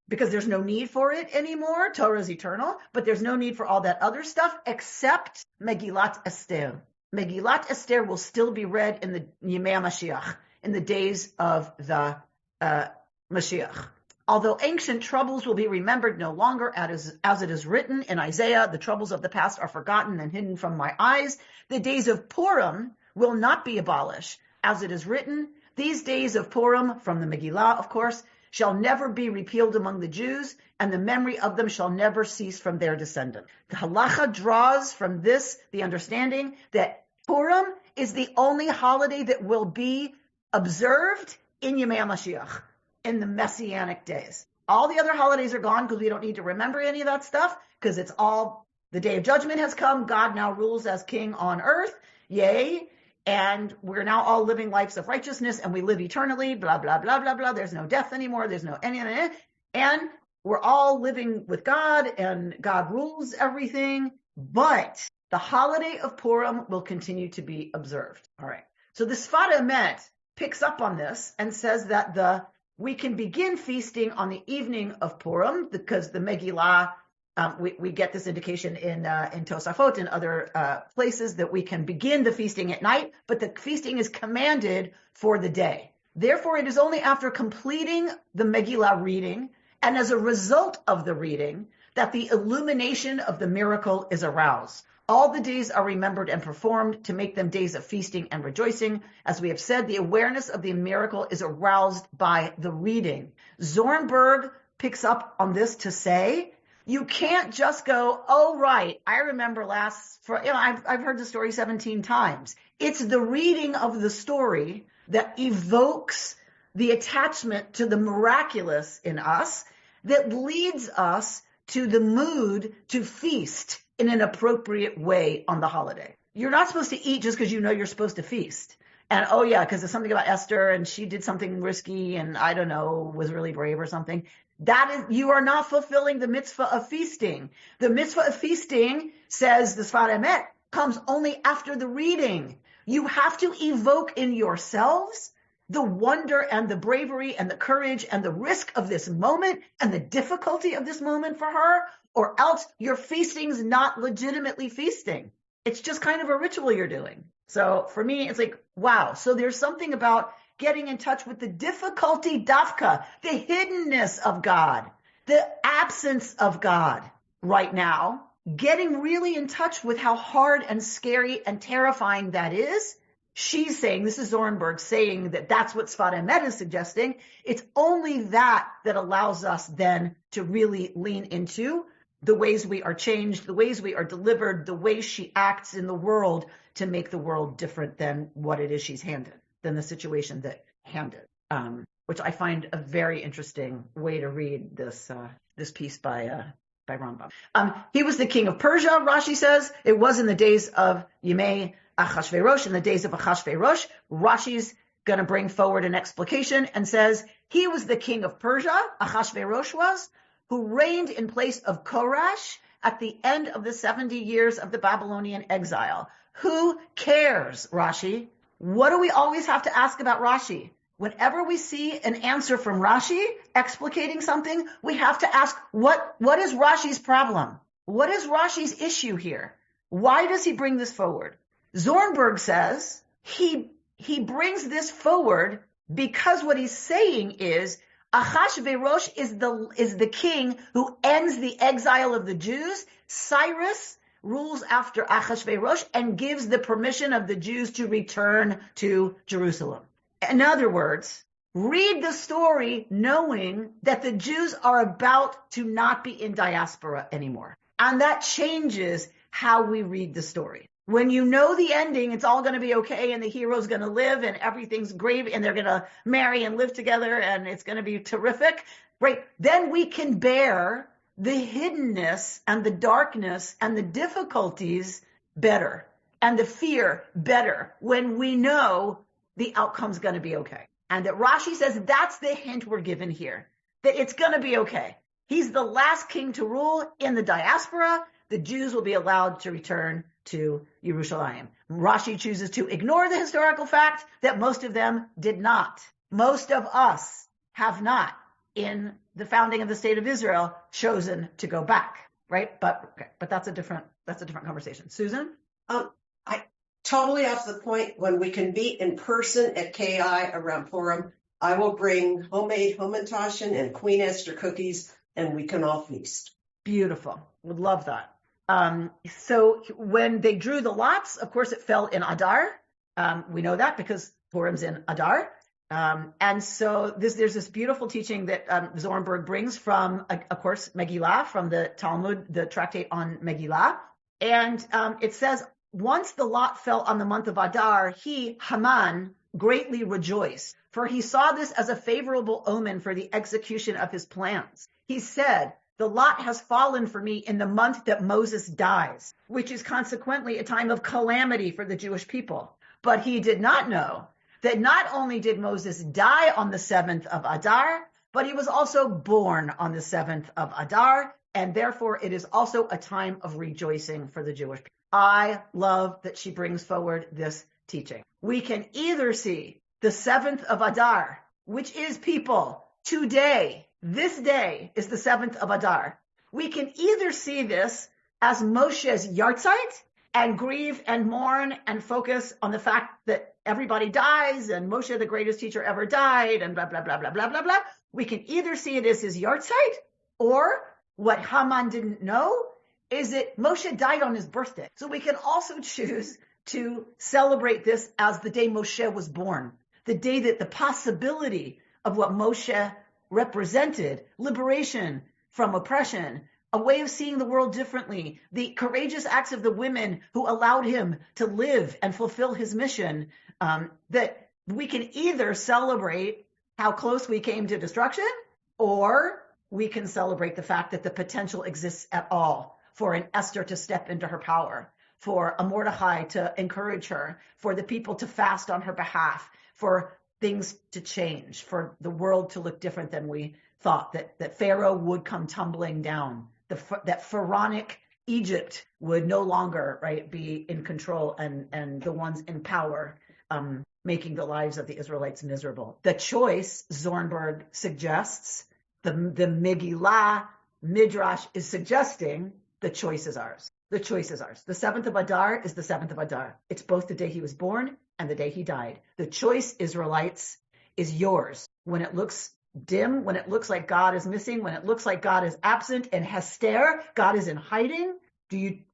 because there's no need for it anymore. Torah is eternal, but there's no need for all that other stuff except Megillat Esther. Megillat Esther will still be read in the Yemei Mashiach, in the days of the Mashiach. Although ancient troubles will be remembered no longer, as it is written in Isaiah, the troubles of the past are forgotten and hidden from my eyes. The days of Purim will not be abolished. As it is written, these days of Purim, from the Megillah, of course, shall never be repealed among the Jews, and the memory of them shall never cease from their descendants. The halacha draws from this the understanding that Purim is the only holiday that will be observed in Yemei HaMashiach, in the Messianic days. All the other holidays are gone because we don't need to remember any of that stuff, because it's all, the day of judgment has come. God now rules as king on earth. Yay. And we're now all living lives of righteousness, and we live eternally, blah, blah, blah, blah, blah. There's no death anymore. There's no any, and we're all living with God, and God rules everything. But the holiday of Purim will continue to be observed. All right. So the Sfat Emet picks up on this and says that we can begin feasting on the evening of Purim, because the Megillah, we get this indication in Tosafot and other places that we can begin the feasting at night, but the feasting is commanded for the day. Therefore, it is only after completing the Megillah reading and as a result of the reading that the illumination of the miracle is aroused. All the days are remembered and performed to make them days of feasting and rejoicing. As we have said, the awareness of the miracle is aroused by the reading. Zornberg picks up on this to say, you can't just go, oh, right, I remember I've heard the story 17 times. It's the reading of the story that evokes the attachment to the miraculous in us that leads us to the mood to feast in an appropriate way on the holiday. You're not supposed to eat just because you know you're supposed to feast. And oh yeah, because there's something about Esther and she did something risky and I don't know, was really brave or something. That is, you are not fulfilling the mitzvah of feasting. The mitzvah of feasting, says the Sfat Emet, comes only after the reading. You have to evoke in yourselves the wonder and the bravery and the courage and the risk of this moment and the difficulty of this moment for her, or else your feasting's not legitimately feasting. It's just kind of a ritual you're doing. So for me, it's like, wow. So there's something about getting in touch with the difficulty dafka, the hiddenness of God, the absence of God right now, getting really in touch with how hard and scary and terrifying that is. She's saying, this is Zornberg saying that that's what Sfat Emet is suggesting. It's only that allows us then to really lean into the ways we are changed, the ways we are delivered, the way she acts in the world to make the world different than what it is she's handed, than the situation that handed, which I find a very interesting way to read this piece by Rambam. He was the king of Persia, Rashi says. It was in the days of Yemei Achashverosh, in the days of Achashverosh. Rashi's going to bring forward an explication and says he was the king of Persia, Achashverosh was, who reigned in place of Korash at the end of the 70 years of the Babylonian exile. Who cares, Rashi? What do we always have to ask about Rashi? Whenever we see an answer from Rashi explicating something, we have to ask, what is Rashi's problem? What is Rashi's issue here? Why does he bring this forward? Zornberg says he brings this forward because what he's saying is Achashverosh is the king who ends the exile of the Jews. Cyrus rules after Achashverosh and gives the permission of the Jews to return to Jerusalem. In other words, read the story knowing that the Jews are about to not be in diaspora anymore. And that changes how we read the story. When you know the ending, it's all going to be okay and the hero's going to live and everything's great and they're going to marry and live together and it's going to be terrific, right? Then we can bear the hiddenness and the darkness and the difficulties better and the fear better when we know the outcome's going to be okay. And that Rashi says that's the hint we're given here, that it's going to be okay. He's the last king to rule in the diaspora. The Jews will be allowed to return to Yerushalayim. Rashi chooses to ignore the historical fact that most of them did not. Most of us have not, in the founding of the state of Israel, chosen to go back, right? But that's a different conversation. Susan? I totally off the point. When we can meet in person at KI around Purim, I will bring homemade Hamantashen and Queen Esther cookies, and we can all feast. Beautiful. Would love that. So when they drew the lots, of course, it fell in Adar. We know that because Purim's in Adar. And so there's this beautiful teaching that Zornberg brings from, of course, Megillah, from the Talmud, the tractate on Megillah. And it says, once the lot fell on the month of Adar, he, Haman, greatly rejoiced, for he saw this as a favorable omen for the execution of his plans. He said, the lot has fallen for me in the month that Moses dies, which is consequently a time of calamity for the Jewish people. But he did not know that not only did Moses die on the 7th of Adar, but he was also born on the 7th of Adar, and therefore it is also a time of rejoicing for the Jewish people. I love that she brings forward this teaching. We can either see the 7th of Adar, which is people today. This day is the 7th of Adar. We can either see this as Moshe's yahrzeit and grieve and mourn and focus on the fact that everybody dies and Moshe, the greatest teacher ever, died and blah, blah, blah, blah, blah, blah, blah. We can either see it as his yahrzeit, or what Haman didn't know is that Moshe died on his birthday. So we can also choose to celebrate this as the day Moshe was born, the day that the possibility of what Moshe represented, liberation from oppression, a way of seeing the world differently, the courageous acts of the women who allowed him to live and fulfill his mission, that we can either celebrate how close we came to destruction, or we can celebrate the fact that the potential exists at all for an Esther to step into her power, for a Mordechai to encourage her, for the people to fast on her behalf, for things to change, for the world to look different than we thought, that Pharaoh would come tumbling down, that pharaonic Egypt would no longer, right, be in control and the ones in power making the lives of the Israelites miserable. The choice, Zornberg suggests, the Megillah Midrash is suggesting, the choice is ours. The choice is ours. The 7th of Adar is the 7th of Adar. It's both the day he was born and the day he died. The choice, Israelites, is yours. When it looks dim, when it looks like God is missing, when it looks like God is absent, and Hester, God is in hiding,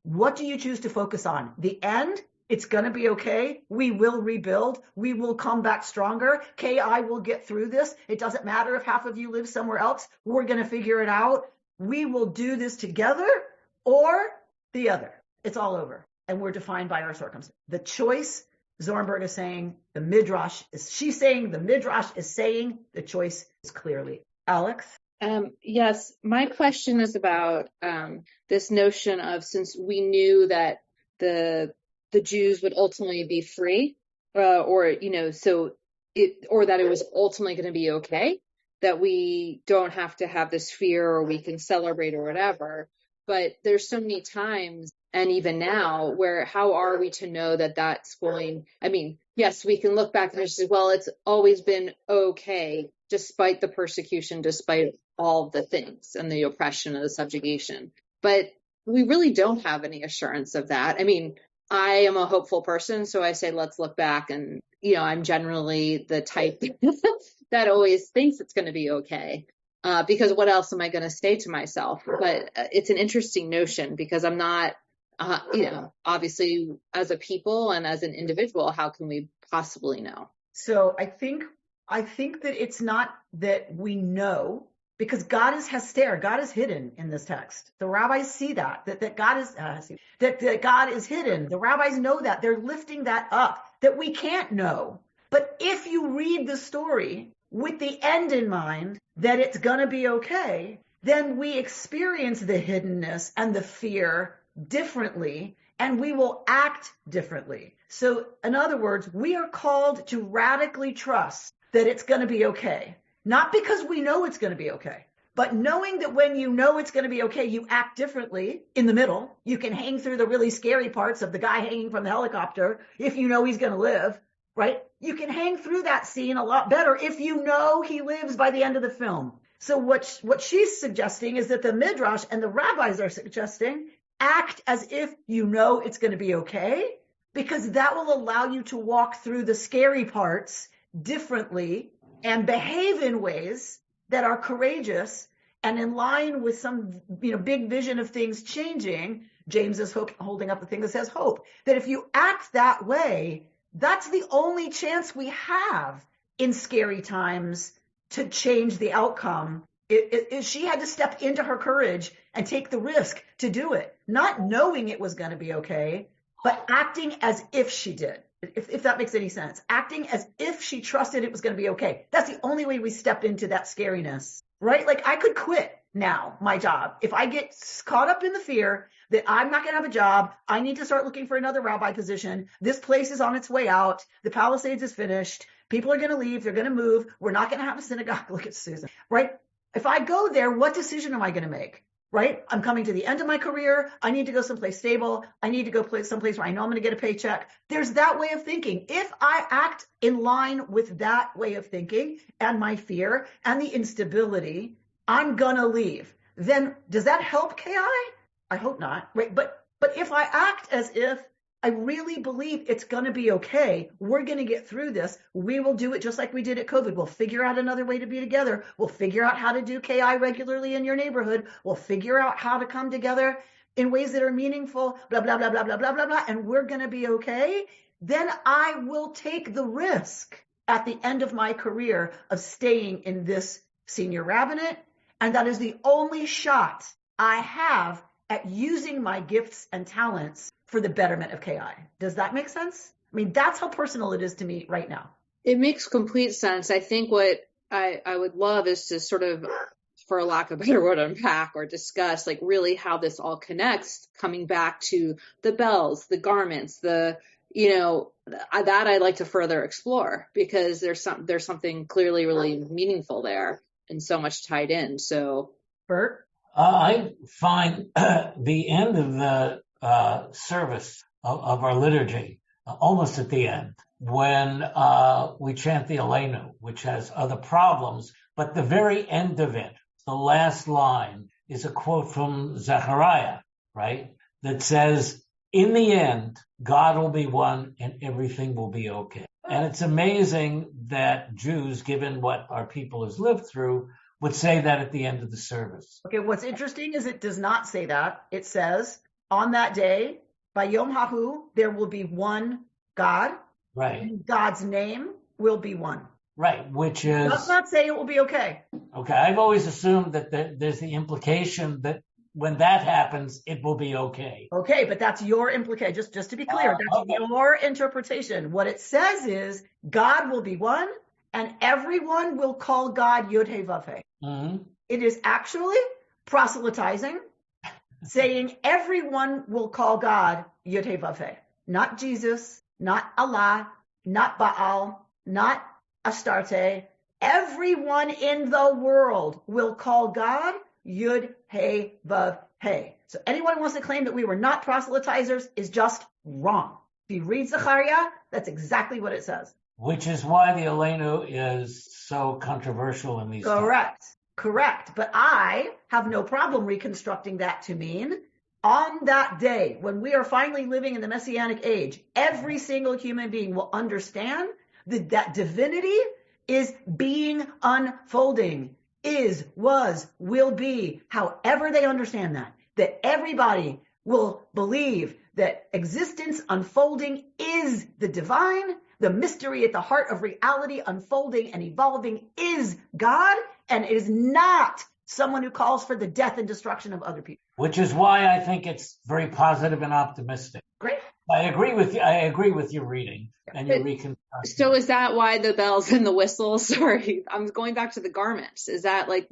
what do you choose to focus on? The end? It's going to be okay. We will rebuild. We will come back stronger. KI will get through this. It doesn't matter if half of you live somewhere else. We're going to figure it out. We will do this together, or the other. It's all over. And we're defined by our circumstances. The choice, Zornberg is saying, the Midrash is saying, the choice is clearly. Alex? Yes, my question is about this notion of, since we knew that the Jews would ultimately be free, or that it was ultimately going to be okay, that we don't have to have this fear, or we can celebrate or whatever. But there's so many times, and even now, where how are we to know that that's going? I mean, yes, we can look back and say, well, it's always been okay, despite the persecution, despite all the things and the oppression and the subjugation. But we really don't have any assurance of that. I mean, I am a hopeful person, so I say, let's look back. And, I'm generally the type that always thinks it's going to be okay. Because what else am I going to say to myself? But it's an interesting notion, because I'm not, obviously as a people and as an individual, how can we possibly know? So I think that it's not that we know, because God is Hester, God is hidden in this text. The rabbis see that God is that God is hidden. The rabbis know that. They're lifting that up, that we can't know. But if you read the story with the end in mind, that it's going to be okay, then we experience the hiddenness and the fear differently, and we will act differently. So in other words, we are called to radically trust that it's going to be okay. Not because we know it's going to be okay, but knowing that when you know it's going to be okay, you act differently in the middle. You can hang through the really scary parts of the guy hanging from the helicopter if you know he's going to live, right? You can hang through that scene a lot better if you know he lives by the end of the film. So what she's suggesting is that the Midrash and the rabbis are suggesting, act as if you know it's going to be okay, because that will allow you to walk through the scary parts differently and behave in ways that are courageous and in line with some, big vision of things changing. James is holding up the thing that says hope. That if you act that way, that's the only chance we have in scary times to change the outcome. She had to step into her courage and take the risk to do it, not knowing it was going to be okay, but acting as if she did, if that makes any sense. Acting as if she trusted it was going to be okay. That's the only way we step into that scariness, right? Like I could quit now my job. If I get caught up in the fear that I'm not going to have a job, I need to start looking for another rabbi position. This place is on its way out. The Palisades is finished. People are going to leave. They're going to move. We're not going to have a synagogue. Look at Susan, right? If I go there, what decision am I going to make? Right? I'm coming to the end of my career. I need to go someplace stable. I need to go someplace where I know I'm going to get a paycheck. There's that way of thinking. If I act in line with that way of thinking and my fear and the instability, I'm going to leave. Then does that help KI? I hope not. Right? But if I act as if I really believe it's going to be okay, we're going to get through this, we will do it just like we did at COVID. We'll figure out another way to be together. We'll figure out how to do KI regularly in your neighborhood. We'll figure out how to come together in ways that are meaningful, blah, blah, blah, blah, blah, blah, blah, blah, and we're going to be okay. Then I will take the risk at the end of my career of staying in this senior rabbinate. And that is the only shot I have at using my gifts and talents for the betterment of KI. Does that make sense? I mean, that's how personal it is to me right now. It makes complete sense. I think what I would love is to sort of, for lack of a better word, unpack or discuss like really how this all connects, coming back to the bells, the garments, that I'd like to further explore, because there's something clearly really meaningful there and so much tied in. So, Bert? I find the end of the service of our liturgy, almost at the end, when we chant the Aleinu, which has other problems, but the very end of it, the last line, is a quote from Zechariah, right? That says, in the end, God will be one and everything will be okay. And it's amazing that Jews, given what our people has lived through, would say that at the end of the service. Okay, what's interesting is it does not say that. It says, on that day, by Yom Hahu, there will be one God. Right. And God's name will be one. Right, which is... It does not say it will be okay. Okay, I've always assumed that there's the implication that when that happens, it will be okay. Okay, but that's your implication. Just to be clear, that's okay. Your interpretation. What it says is God will be one, and everyone will call God Yod He Vav He. Mm-hmm. It is actually proselytizing, saying everyone will call God Yod He Vav He. Not Jesus, not Allah, not Baal, not Astarte. Everyone in the world will call God Yud He Vav He. So anyone who wants to claim that we were not proselytizers is just wrong. If you read Zechariah, that's exactly what it says. Which is why the Aleinu is so controversial in these times. Correct. But I have no problem reconstructing that to mean on that day, when we are finally living in the Messianic age, every single human being will understand that divinity is being unfolding, is, was, will be, however they understand that everybody will believe that existence unfolding is the divine. The mystery at the heart of reality unfolding and evolving is God, and it is not someone who calls for the death and destruction of other people. Which is why I think it's very positive and optimistic. Great. I agree with you. I agree with your reading and your reconstruction. So is that why the bells and the whistles? Sorry, I'm going back to the garments. Is that like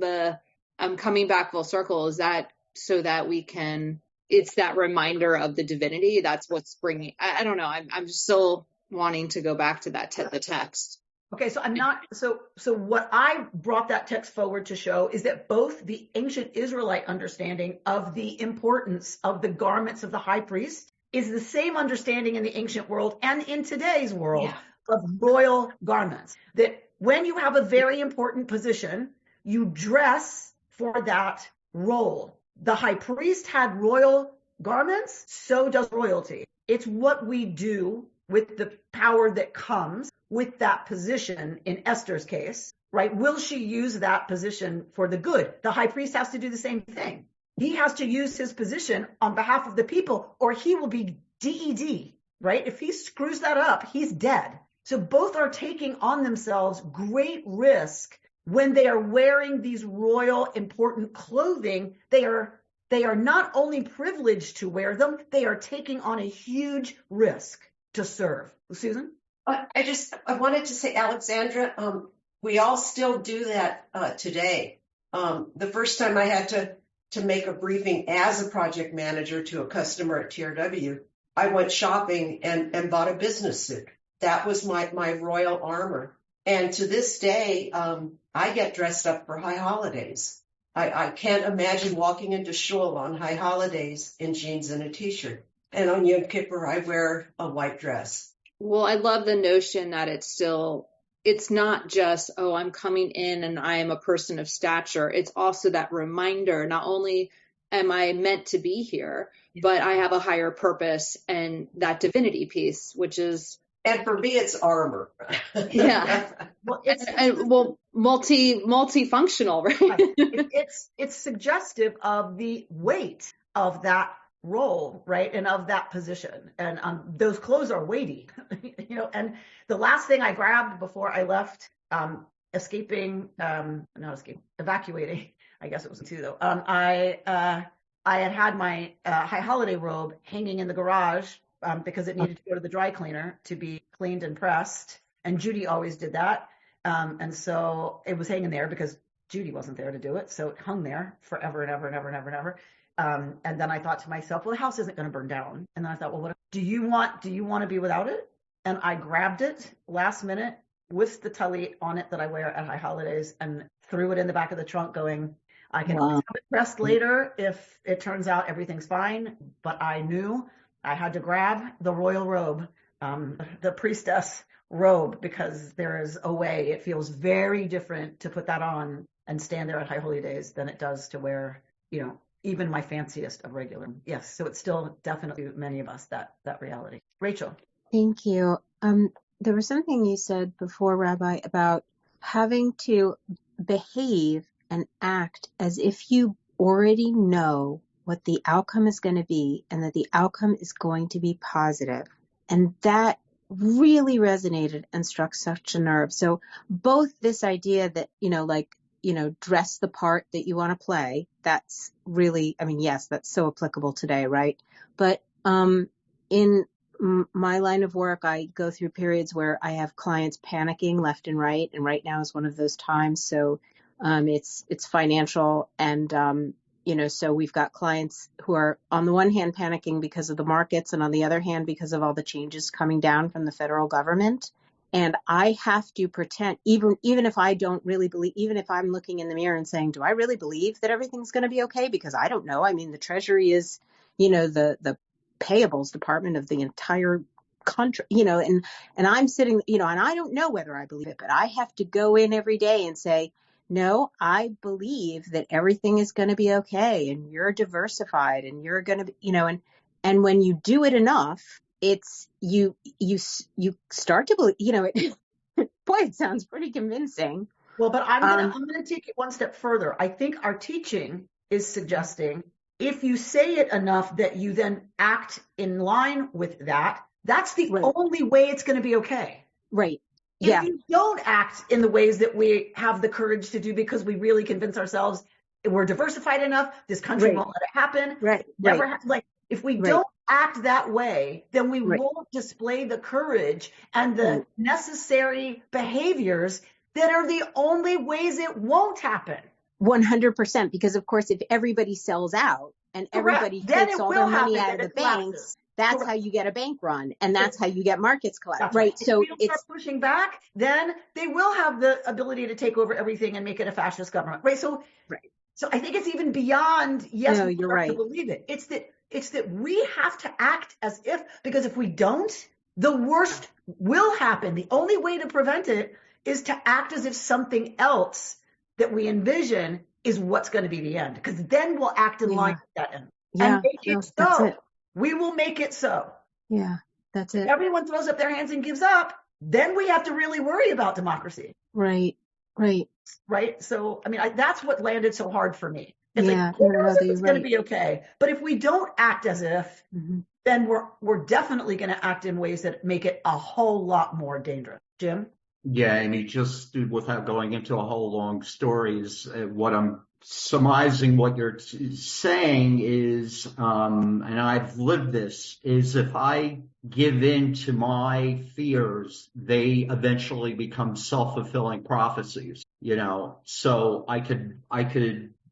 I'm coming back full circle? Is that so that we can? It's that reminder of the divinity. That's what's bringing. I don't know. I'm still wanting to go back to the text. Okay, so I'm not, so what I brought that text forward to show is that both the ancient Israelite understanding of the importance of the garments of the high priest is the same understanding in the ancient world and in today's world of royal garments. That when you have a very important position, you dress for that role. The high priest had royal garments, so does royalty. It's what we do with the power that comes with that position in Esther's case, right? Will she use that position for the good? The high priest has to do the same thing. He has to use his position on behalf of the people, or he will be DED, right? If he screws that up, he's dead. So both are taking on themselves great risk when they are wearing these royal important clothing. They are not only privileged to wear them, they are taking on a huge risk to serve. Susan? I wanted to say, Alexandra, we all still do that today. The first time I had to make a briefing as a project manager to a customer at TRW, I went shopping and bought a business suit. That was my royal armor. And to this day, I get dressed up for high holidays. I can't imagine walking into shul on high holidays in jeans and a t-shirt. And on Yom Kippur, I wear a white dress. Well, I love the notion that it's not just, oh, I'm coming in and I am a person of stature. It's also that reminder, not only am I meant to be here, but I have a higher purpose, and that divinity piece, which is. And for me, it's armor. Yeah. Well, it's multifunctional, right? It's suggestive of the weight of that role, right? And of that position. And those clothes are weighty, and the last thing I grabbed before I left, evacuating, I guess it was two though. I had my high holiday robe hanging in the garage because it needed to go to the dry cleaner to be cleaned and pressed. And Judy always did that. And so it was hanging there because Judy wasn't there to do it. So it hung there forever and ever and ever and ever and ever. And then I thought to myself, well, the house isn't going to burn down. And then I thought, well, do you want to be without it? And I grabbed it last minute with the talit on it that I wear at high holidays and threw it in the back of the trunk going, I can always have it pressed later if it turns out everything's fine. But I knew I had to grab the royal robe, the priestess robe, because there is a way. It feels very different to put that on and stand there at high holy days than it does to wear, even my fanciest of regular. Yes. So it's still definitely many of us that reality. Rachel. Thank you. There was something you said before, Rabbi, about having to behave and act as if you already know what the outcome is going to be and that the outcome is going to be positive. And that really resonated and struck such a nerve. So both this idea that, dress the part that you want to play, that's really, yes, that's so applicable today, right? But in my line of work, I go through periods where I have clients panicking left and right now is one of those times. So it's financial, and so we've got clients who are on the one hand panicking because of the markets, and on the other hand because of all the changes coming down from the federal government. And I have to pretend, even if I don't really believe, even if I'm looking in the mirror and saying, do I really believe that everything's going to be okay? Because I don't know. The Treasury is, the payables department of the entire country, and I'm sitting, and I don't know whether I believe it, but I have to go in every day and say, no, I believe that everything is going to be okay, and you're diversified, and you're going to be, and when you do it enough, it's you start to believe, boy, it sounds pretty convincing. Well, but I'm going to take it one step further. I think our teaching is suggesting if you say it enough that you then act in line with that, that's the only way it's going to be okay. Right. If you don't act in the ways that we have the courage to do because we really convince ourselves we're diversified enough, this country won't let it happen. Right. If we don't act that way, then we won't display the courage and the necessary behaviors that are the only ways it won't happen. 100%. Because of course, if everybody sells out and everybody takes all their money out of the banks, that's how you get a bank run, and that's how you get markets collapse, right? So if we start pushing back, then they will have the ability to take over everything and make it a fascist government, right? So I think it's even beyond you're right to believe it. It's that we have to act as if, because if we don't, the worst will happen. The only way to prevent it is to act as if something else that we envision is what's going to be the end, because then we'll act in line with that end. Yeah. And make it so. We will make it so. Yeah, that's it. If everyone throws up their hands and gives up, then we have to really worry about democracy. Right. So, that's what landed so hard for me. It's Yeah, like, who no, knows if you're it's going to right. be okay? But if we don't act as if, Mm-hmm. then we're definitely going to act in ways that make it a whole lot more dangerous. Jim? Yeah, Amy, just without going into a whole long stories, what I'm surmising what you're saying is, and I've lived this, is if I give in to my fears, they eventually become self-fulfilling prophecies, so I could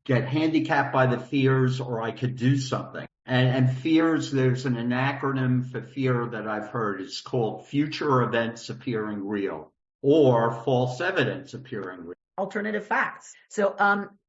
get handicapped by the fears, or I could do something. And fears, there's an acronym for fear that I've heard. It's called future events appearing real, or false evidence appearing real. Alternative facts.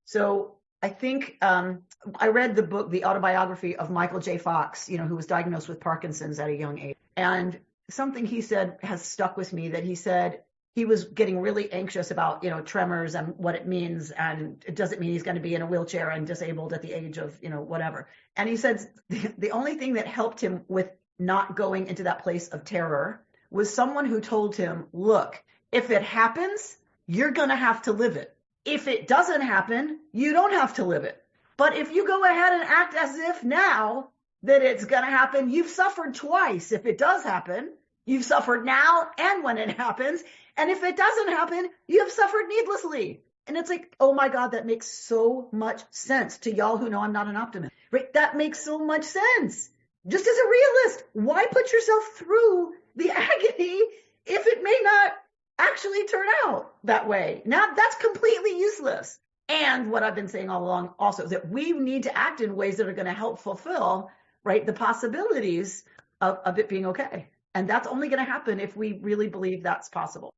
So I think I read the book, the autobiography of Michael J. Fox, who was diagnosed with Parkinson's at a young age. And something he said has stuck with me, that he said he was getting really anxious about, tremors and what it means. And it doesn't mean he's going to be in a wheelchair and disabled at the age of, whatever. And he said the only thing that helped him with not going into that place of terror was someone who told him, look, if it happens, you're going to have to live it. If it doesn't happen, you don't have to live it. But if you go ahead and act as if now that it's going to happen, you've suffered twice. If it does happen, you've suffered now and when it happens. And if it doesn't happen, you have suffered needlessly. And it's like, oh my God, that makes so much sense to y'all who know I'm not an optimist, right? That makes so much sense. Just as a realist, why put yourself through the agony if it may not actually turn out that way? Now that's completely useless. And what I've been saying all along also is that we need to act in ways that are going to help fulfill, right, the possibilities of it being okay. And that's only going to happen if we really believe that's possible.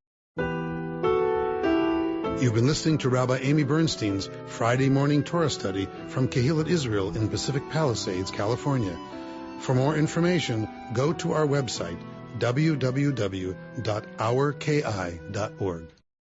You've been listening to Rabbi Amy Bernstein's Friday morning Torah study from Kehillat Israel in Pacific Palisades, California. For more information, go to our website, www.ourki.org.